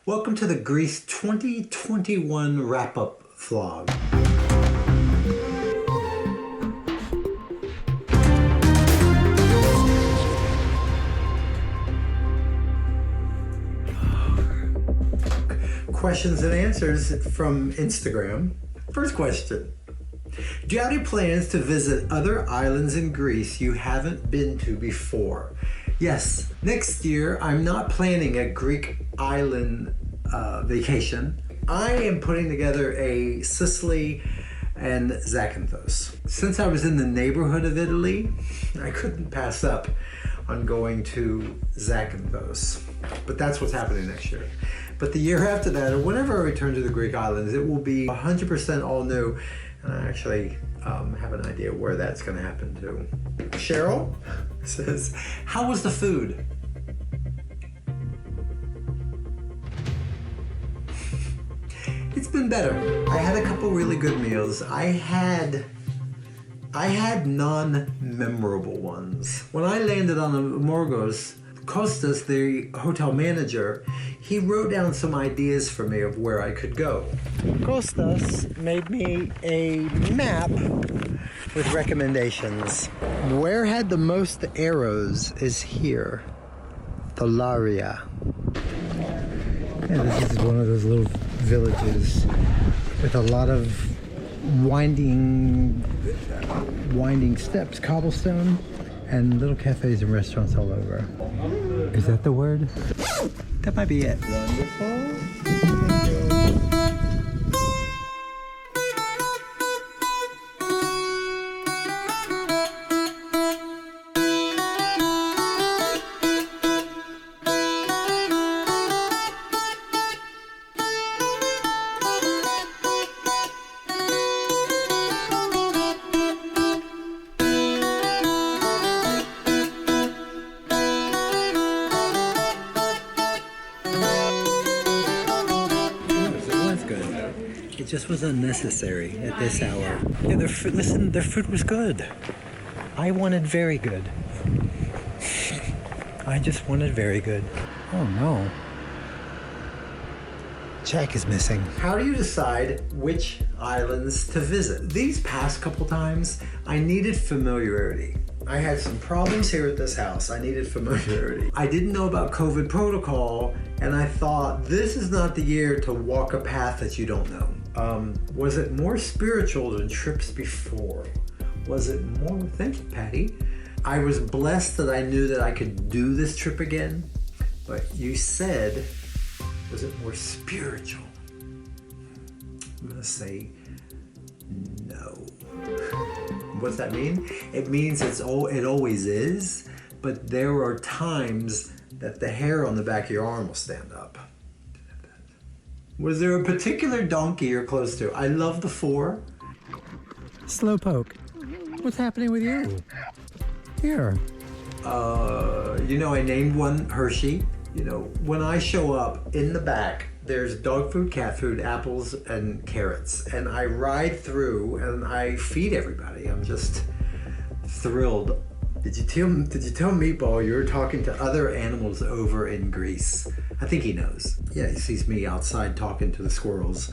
Welcome to the Greece 2021 wrap-up vlog. Questions and answers from Instagram. First question. Do you have any plans to visit other islands in Greece you haven't been to before? Yes, next year I'm not planning a Greek island vacation. I am putting together a Sicily and Zakynthos. Since I was in the neighborhood of Italy, I couldn't pass up on going to Zakynthos. But that's what's happening next year. But the year after that, or whenever I return to the Greek islands, it will be 100% all new. And I actually have an idea where that's going to happen too. Cheryl says, how was the food? It's been better. I had a couple really good meals. I had non-memorable ones. When I landed on Amorgos, Costas, the hotel manager, he wrote down some ideas for me of where I could go. Costas made me a map with recommendations. Where had the most arrows is here, Thalaria. Yeah, this is one of those little villages with a lot of winding steps, cobblestone, and little cafes and restaurants all over. Is that the word? That might be it. Wonderful. It just was unnecessary at this hour. Yeah, their food was good. I wanted very good. I just wanted very good. Oh no. Jack is missing. How do you decide which islands to visit? These past couple times, I needed familiarity. I had some problems here at this house. I needed familiarity. I didn't know about COVID protocol, and I thought, this is not the year to walk a path that you don't know. Was it more spiritual than trips before? Was it more, thank you, Patty. I was blessed that I knew that I could do this trip again, but you said, was it more spiritual? I'm gonna say no. What's that mean? It means it always is, but there are times that the hair on the back of your arm will stand up. Was there a particular donkey you're close to? I love the 4. Slowpoke, what's happening with you? Here. I named one Hershey. When I show up in the back, there's dog food, cat food, apples, and carrots. And I ride through and I feed everybody. I'm just thrilled. Did you tell Meatball you were talking to other animals over in Greece? I think he knows. Yeah, he sees me outside talking to the squirrels,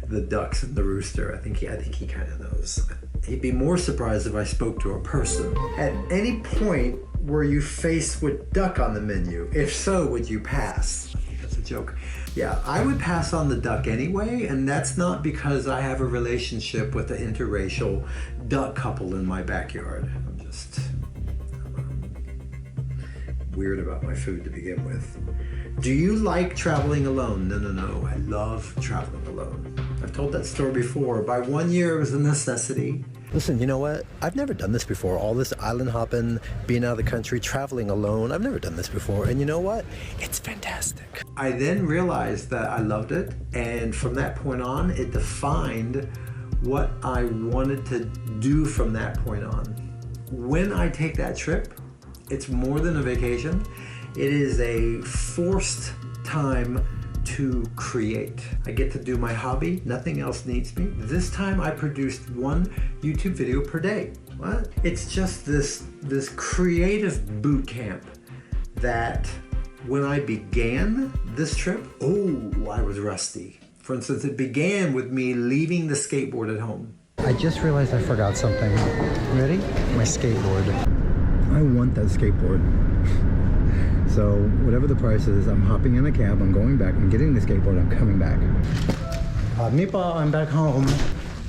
the ducks, and the rooster. I think he kind of knows. He'd be more surprised if I spoke to a person. At any point were you faced with duck on the menu? If so, would you pass? I think that's a joke. Yeah, I would pass on the duck anyway, and that's not because I have a relationship with an interracial duck couple in my backyard. I'm just weird about my food to begin with. Do you like traveling alone? No. I love traveling alone. I've told that story before. By 1 year, it was a necessity. Listen, you know what? I've never done this before. All this island hopping, being out of the country, traveling alone. I've never done this before. And you know what? It's fantastic. I then realized that I loved it. And from that point on, it defined what I wanted to do from that point on. When I take that trip, it's more than a vacation. It is a forced time to create. I get to do my hobby. Nothing else needs me. This time I produced 1 YouTube video per day. What? It's just this creative boot camp that When I began this trip, I was rusty. For instance, it began with me leaving the skateboard at home. I just realized I forgot something. Ready? My skateboard. I want that skateboard. So whatever the price is, I'm hopping in a cab, I'm going back, I'm getting the skateboard, I'm coming back. Meatball, I'm back home.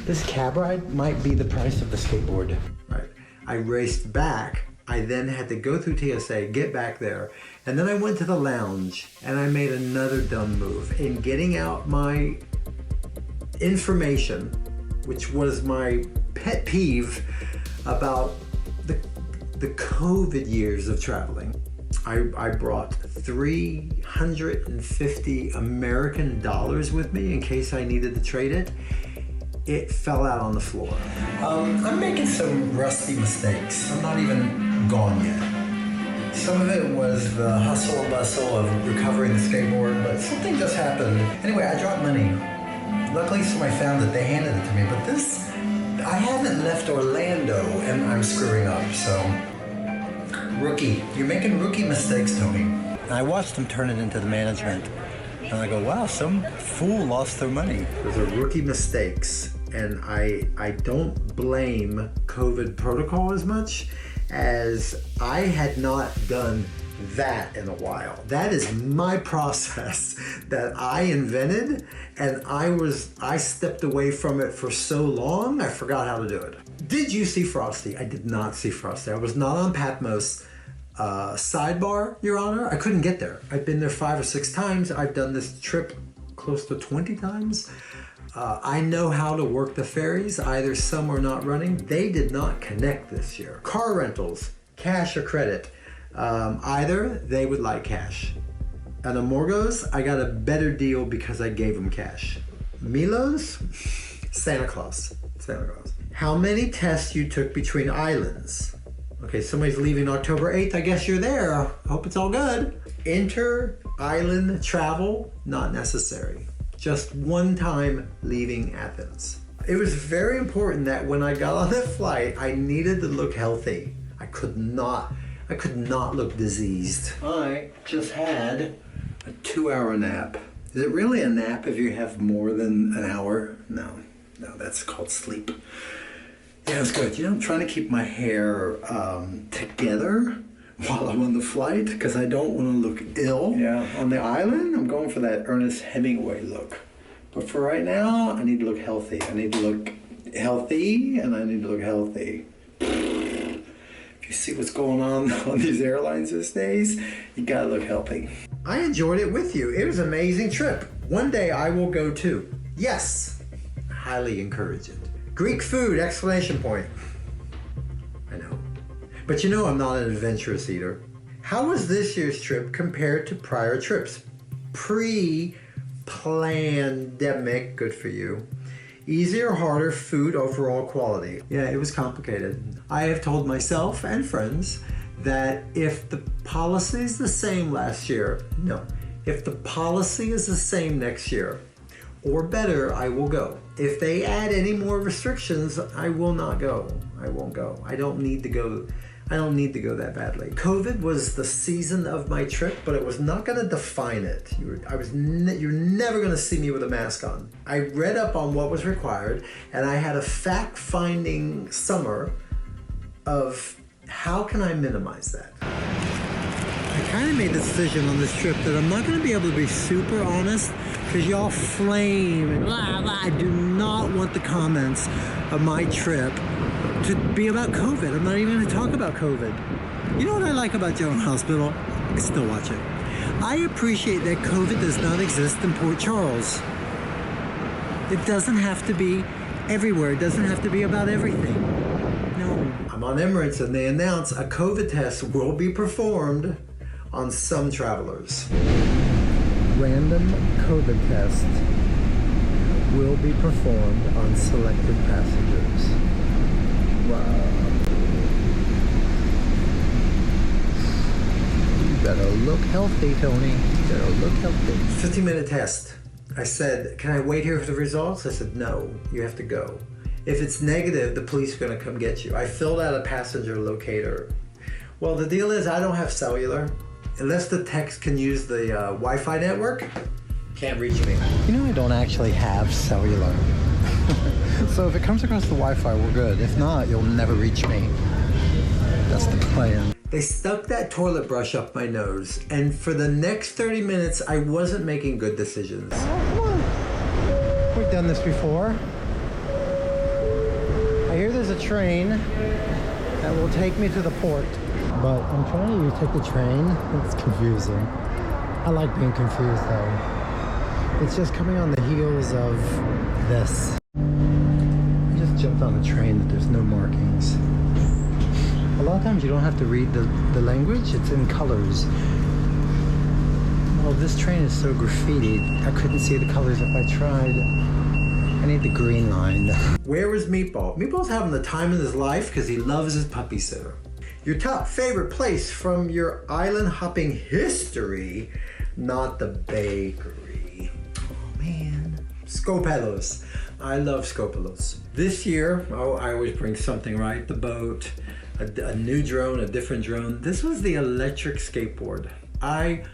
This cab ride might be the price of the skateboard. Right. I raced back. I then had to go through TSA, get back there, and then I went to the lounge and I made another dumb move in getting out my information, which was my pet peeve about the COVID years of traveling. I brought $350 American with me in case I needed to trade it. It fell out on the floor. I'm making some rusty mistakes. I'm not even gone yet. Some of it was the hustle and bustle of recovering the skateboard, but something just happened. Anyway, I dropped money. Luckily, somebody found it, they handed it to me, but this, I haven't left Orlando and I'm screwing up, so. Rookie, you're making rookie mistakes, Tony. And I watched them turn it into the management. And I go, wow, some fool lost their money. Those are rookie mistakes. And I don't blame COVID protocol as much as I had not done that in a while. That is my process that I invented, and I stepped away from it for so long, I forgot how to do it. Did you see Frosty? I did not see Frosty. I was not on Patmos. Sidebar, Your Honor, I couldn't get there. I've been there 5 or 6 times. I've done this trip close to 20 times. I know how to work the ferries. Either some are not running. They did not connect this year. Car rentals, cash or credit. Either they would like cash. At Amorgos, I got a better deal because I gave them cash. Milos, Santa Claus. How many tests you took between islands? Okay, somebody's leaving October 8th. I guess you're there. I hope it's all good. Inter-island travel, not necessary. Just one time leaving Athens. It was very important that when I got on that flight, I needed to look healthy. I could not look diseased. I just had a 2-hour nap. Is it really a nap if you have more than an hour? No, that's called sleep. Yeah, it's good. I'm trying to keep my hair together while I'm on the flight because I don't want to look ill. Yeah. On the island, I'm going for that Ernest Hemingway look. But for right now, I need to look healthy. I need to look healthy, and I need to look healthy. If you see what's going on these airlines these days, you gotta look healthy. I enjoyed it with you. It was an amazing trip. One day I will go too. Yes, highly encourage it. Greek food, exclamation point. I know. But I'm not an adventurous eater. How was this year's trip compared to prior trips? Pre-pandemic, good for you. Easier or harder food overall quality? Yeah, it was complicated. I have told myself and friends that if the policy is the same last year, no. If the policy is the same next year, or better, I will go. If they add any more restrictions, I will not go. I won't go. I don't need to go that badly. COVID was the season of my trip, but it was not going to define it. You're never going to see me with a mask on. I read up on what was required, and I had a fact-finding summer of how can I minimize that. I kind of made the decision on this trip that I'm not going to be able to be super honest because y'all flame and blah, blah. I do not want the comments of my trip to be about COVID. I'm not even going to talk about COVID. You know what I like about General Hospital? I still watch it. I appreciate that COVID does not exist in Port Charles. It doesn't have to be everywhere. It doesn't have to be about everything. No. I'm on Emirates and they announce a COVID test will be performed on some travelers. Random COVID test will be performed on selected passengers. Wow. You better look healthy, Tony. You better look healthy. 15-minute test. I said, can I wait here for the results? I said, no, you have to go. If it's negative, the police are going to come get you. I filled out a passenger locator. Well, the deal is I don't have cellular. Unless the text can use the Wi-Fi network, can't reach me. You know I don't actually have cellular. So if it comes across the Wi-Fi, we're good. If not, you'll never reach me. That's the plan. They stuck that toilet brush up my nose, and for the next 30 minutes, I wasn't making good decisions. Oh, come on. We've done this before. I hear there's a train that will take me to the port, but I'm trying to take the train. It's confusing. I like being confused though. It's just coming on the heels of this. I just jumped on a train that there's no markings. A lot of times you don't have to read the language, it's in colors. Well, this train is so graffitied, I couldn't see the colors if I tried. I need the green line. Where is Meatball? Meatball's having the time of his life because he loves his puppy sitter. Your top favorite place from your island hopping history, not the bakery. Oh man. Scopelos. I love Scopelos. This year, I always bring something, right? The boat, a new drone, a different drone. This was the electric skateboard. I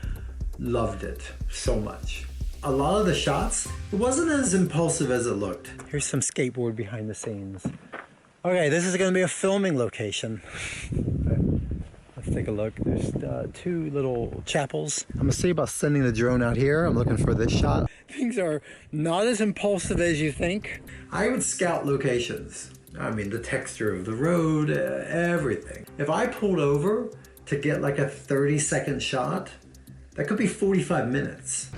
loved it so much. A lot of the shots, it wasn't as impulsive as it looked. Here's some skateboard behind the scenes. Okay, this is gonna be a filming location. Let's take a look. There's two little chapels. I'm gonna see about sending the drone out here. I'm looking for this shot. Things are not as impulsive as you think. I would scout locations. I mean, the texture of the road, everything. If I pulled over to get like a 30-second shot, that could be 45 minutes.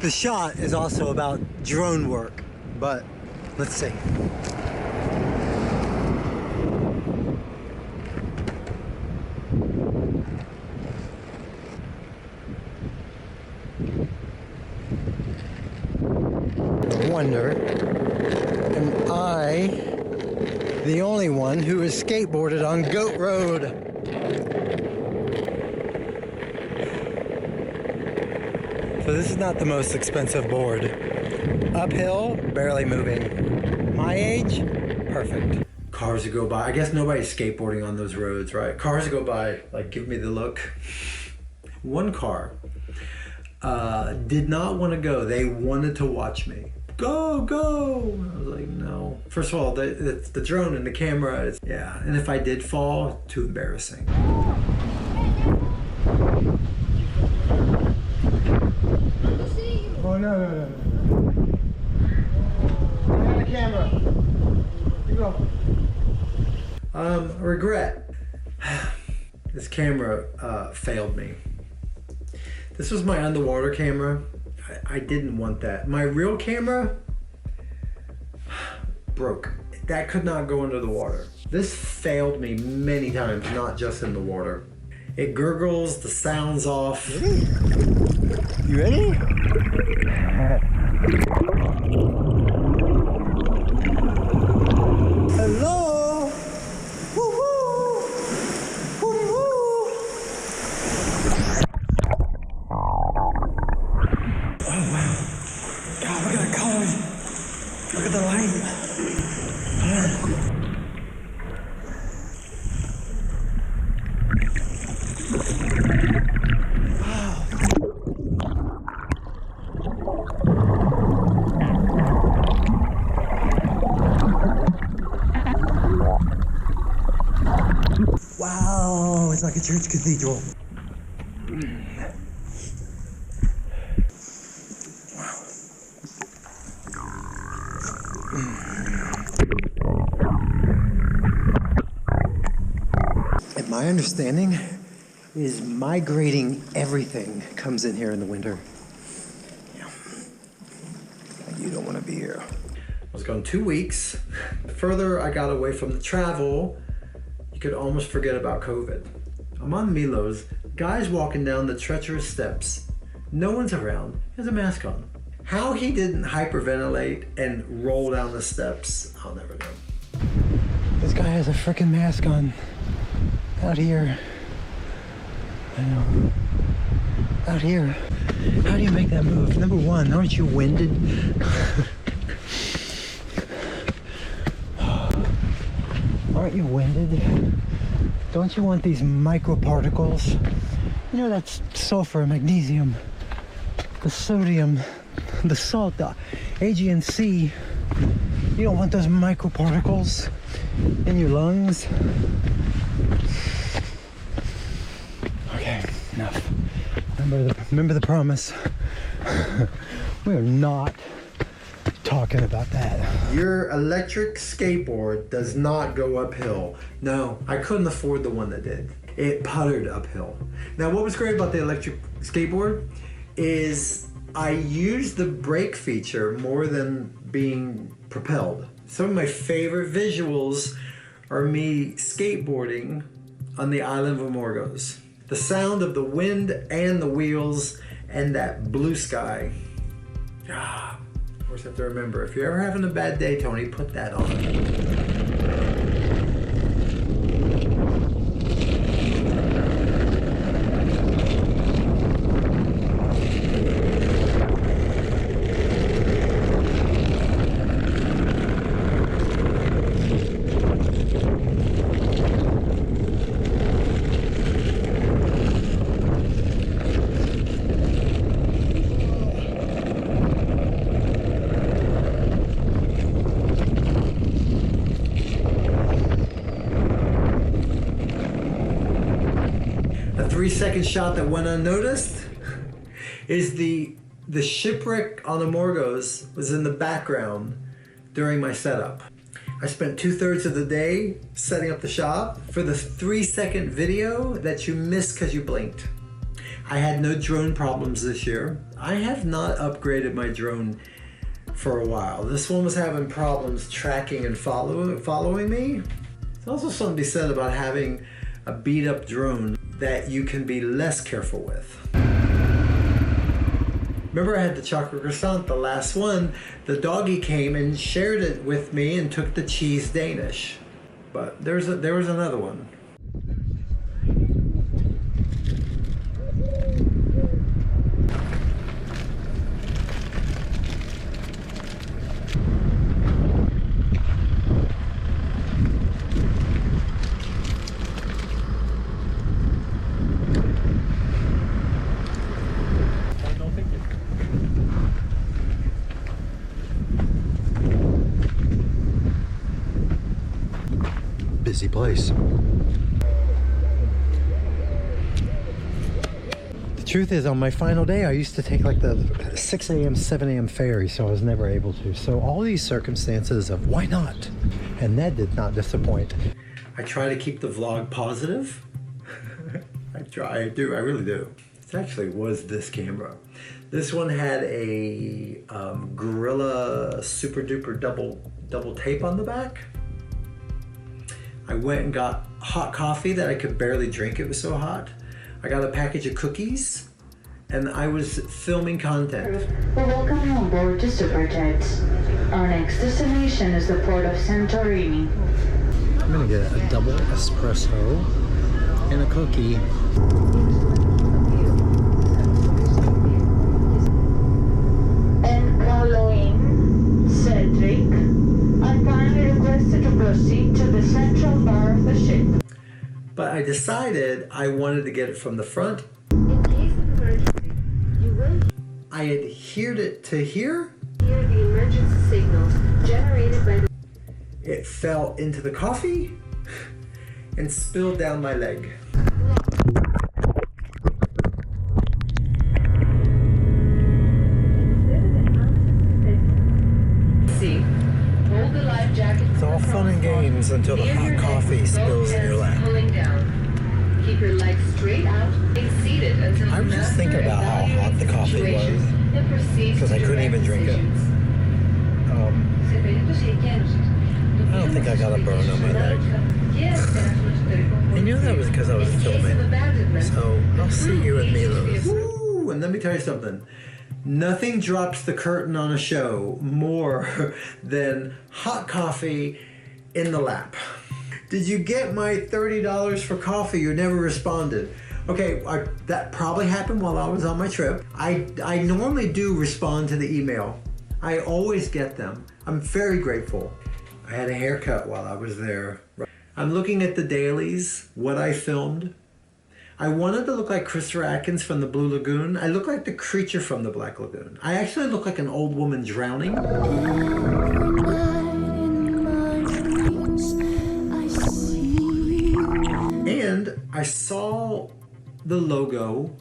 The shot is also about drone work, but let's see. I wonder, am I the only one who is skateboarded on Goat Road? So this is not the most expensive board. Uphill, barely moving. My age, perfect. Cars that go by, I guess nobody's skateboarding on those roads, right? Cars that go by, like, give me the look. One car did not want to go. They wanted to watch me. Go, go! I was like, no. First of all, the drone and the camera is, yeah. And if I did fall, too embarrassing. Oh, no. I got the camera. You go. Regret. This camera failed me. This was my underwater camera. I didn't want that. My real camera broke. That could not go under the water. This failed me many times, not just in the water. It gurgles, the sound's off. Ready? You ready? Hello? Woo-hoo! Woo-hoo! Oh wow. God, look at the colors. Look at the light. Wow, it's like a church cathedral. And my understanding is migrating everything comes in here in the winter. Yeah. You don't want to be here. I was gone 2 weeks. The further I got away from the travel, you could almost forget about COVID. I'm on Milos, guys walking down the treacherous steps. No one's around, he has a mask on. How he didn't hyperventilate and roll down the steps, I'll never know. This guy has a freaking mask on. Out here. I know. Out here. How do you make that move? Number one, aren't you winded? Aren't you winded? Don't you want these microparticles You know, that's sulfur, magnesium, the sodium, the salt, the A, G, and C. You don't want those microparticles in your lungs. Okay, enough. Remember the promise. We are not talking about that. Your electric skateboard does not go uphill. No, I couldn't afford the one that did. It puttered uphill. Now, what was great about the electric skateboard is I used the brake feature more than being propelled. Some of my favorite visuals are me skateboarding on the island of Amorgos. The sound of the wind and the wheels and that blue sky. Of course, I have to remember, if you're ever having a bad day, Tony, put that on. A 3-second shot that went unnoticed is the shipwreck on Amorgos was in the background during my setup. I spent 2/3 of the day setting up the shop for the 3-second video that you missed because you blinked. I had no drone problems this year. I have not upgraded my drone for a while. This one was having problems tracking and following me. There's also something to be said about having a beat up drone that you can be less careful with. Remember, I had the chocolate croissant, the last one. The doggy came and shared it with me and took the cheese Danish. But there was another one. Busy place. The truth is, on my final day, I used to take like the 6 a.m., 7 a.m. ferry, so I was never able to. So all these circumstances of why not? And that did not disappoint. I try to keep the vlog positive. I really do. It actually was this camera. This one had a Gorilla Super Duper double tape on the back. I went and got hot coffee that I could barely drink, it was so hot. I got a package of cookies, and I was filming content. Well, welcome on board to Superjet. Our next destination is the port of Santorini. I'm gonna get a double espresso and a cookie. And following Cedric, I kindly requested to proceed to the central bar of the ship. But I decided I wanted to get it from the front. In case of emergency, you will I adhered it to here. hear the emergency signals generated by the... It fell into the coffee and spilled down my leg. See, hold the life jacket. It's all fun and games until the hot coffee spills in your lap. Pulling down. Keep your legs straight out and seated until I was just thinking about how hot the coffee was because I couldn't even drink it. I don't think I got a burn on my leg. And you know that was because I was filming. So I'll see you in Milos. Woo! And let me tell you something. Nothing drops the curtain on a show more than hot coffee in the lap. Did you get my $30 for coffee? You never responded. Okay, that probably happened while I was on my trip. I normally do respond to the email. I always get them. I'm very grateful. I had a haircut while I was there. I'm looking at the dailies, what I filmed. I wanted to look like Christopher Atkins from the Blue Lagoon. I look like the creature from the Black Lagoon. I actually look like an old woman drowning. And I saw the logo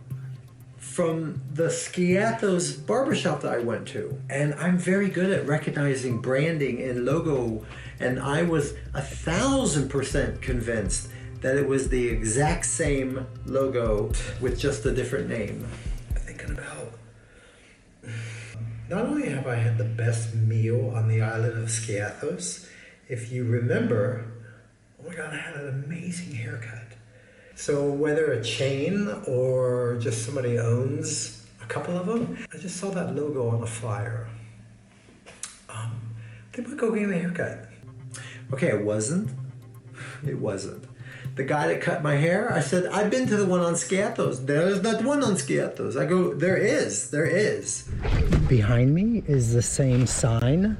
from the Skiathos barbershop that I went to. And I'm very good at recognizing branding and logo. And I was 1,000% convinced that it was the exact same logo with just a different name. Thinking about, not only have I had the best meal on the island of Skiathos, if you remember, oh my God, I had an amazing haircut. So whether a chain or just somebody owns a couple of them, I just saw that logo on a flyer. I think I'll go get a haircut. Okay, it wasn't. The guy that cut my hair, I said, I've been to the one on Skiathos. There's not one on Skiathos. I go, there is. Behind me is the same sign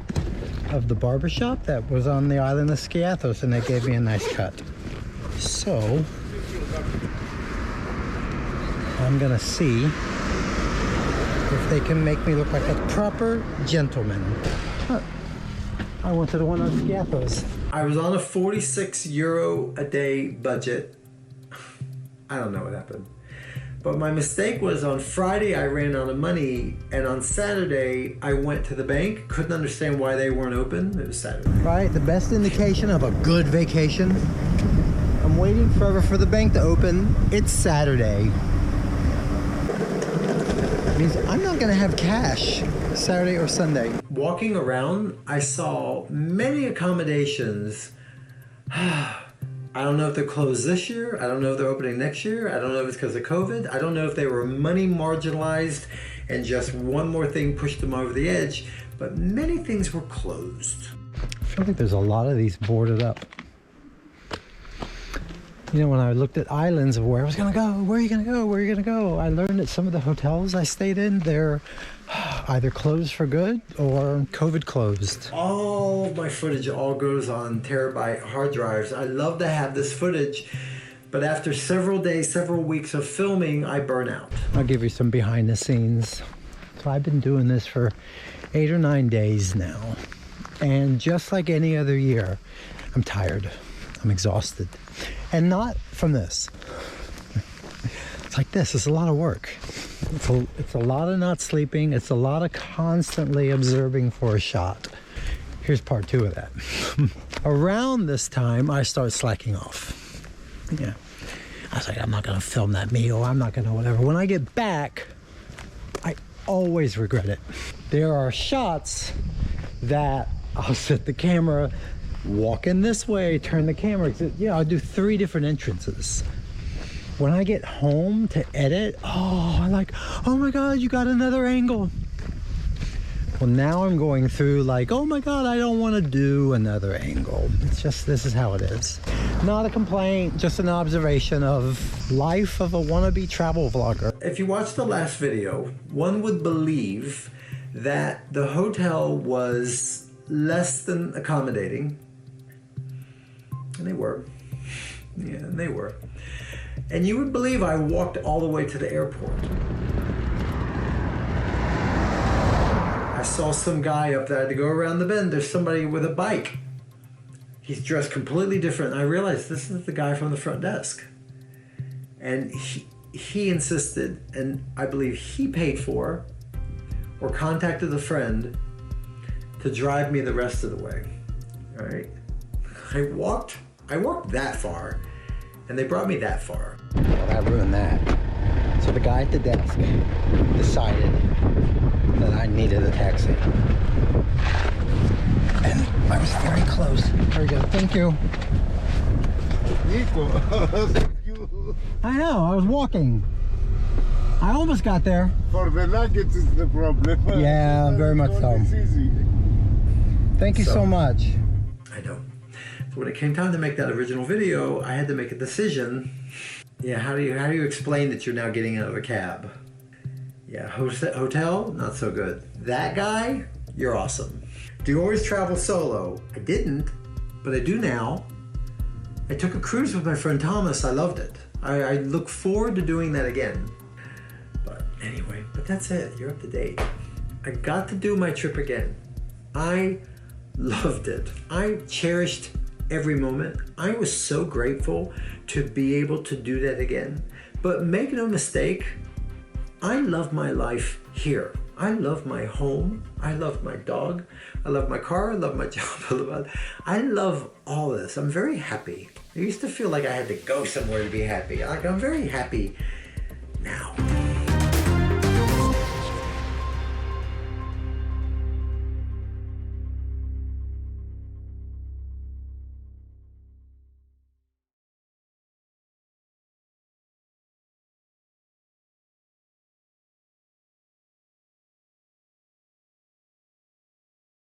of the barbershop that was on the island of Skiathos, and they gave me a nice cut. So, I'm gonna see if they can make me look like a proper gentleman. I went to the one on Skiathos. I was on a 46 euro a day budget. I don't know what happened. But my mistake was on Friday I ran out of money, and on Saturday I went to the bank. Couldn't understand why they weren't open. It was Saturday. Right, the best indication of a good vacation. I'm waiting forever for the bank to open. It's Saturday. It means I'm not gonna have cash Saturday or Sunday. Walking around, I saw many accommodations. I don't know if they're closed this year. I don't know if they're opening next year. I don't know if it's because of COVID. I don't know if they were money marginalized and just one more thing pushed them over the edge, but many things were closed. I feel like there's a lot of these boarded up. You know, when I looked at islands of where I was gonna go, where are you gonna go, where are you gonna go? I learned that some of the hotels I stayed in, they're either closed for good or COVID closed. All of my footage all goes on terabyte hard drives. I love to have this footage, but after several days, several weeks of filming, I burn out. I'll give you some behind the scenes. So I've been doing this for 8 or 9 days now. And just like any other year, I'm tired. I'm exhausted. And not from this. It's like this. It's a lot of work. It's a lot of not sleeping. It's a lot of constantly observing for a shot. Here's part 2 of that. Around this time, I start slacking off. Yeah. I was like, I'm not going to film that meal. I'm not going to whatever. When I get back, I always regret it. There are shots that I'll set the camera, walk in this way, turn the camera. You know, I'll do 3 different entrances. When I get home to edit, I'm like, oh my God, you got another angle. Well, now I'm going through like, oh my God, I don't want to do another angle. It's just, this is how it is. Not a complaint, just an observation of life of a wannabe travel vlogger. If you watch the last video, one would believe that the hotel was less than accommodating. And they were. Yeah, and they were. And you would believe I walked all the way to the airport. I saw some guy up there. I had to go around the bend. There's somebody with a bike. He's dressed completely different. And I realized this is the guy from the front desk. And he insisted, and I believe he paid for or contacted a friend to drive me the rest of the way. All right. I walked that far, and they brought me that far. Well, I ruined that. So the guy at the desk decided that I needed a taxi. And I was very close. There we go. Thank you. Thank you. I know. I was walking. I almost got there. For the luggage is the problem. Yeah, very much so. It's easy. Thank you so much. I know. So when it came time to make that original video, I had to make a decision. Yeah, how do you explain that you're now getting out of a cab? Yeah, hotel, not so good. That guy, you're awesome. Do you always travel solo? I didn't, but I do now. I took a cruise with my friend Thomas. I loved it. I look forward to doing that again. But anyway, that's it. You're up to date. I got to do my trip again. I loved it. I cherished every moment. I was so grateful to be able to do that again. But make no mistake, I love my life here. I love my home. I love my dog. I love my car. I love my job. I love all this. I'm very happy. I used to feel like I had to go somewhere to be happy. I'm very happy now.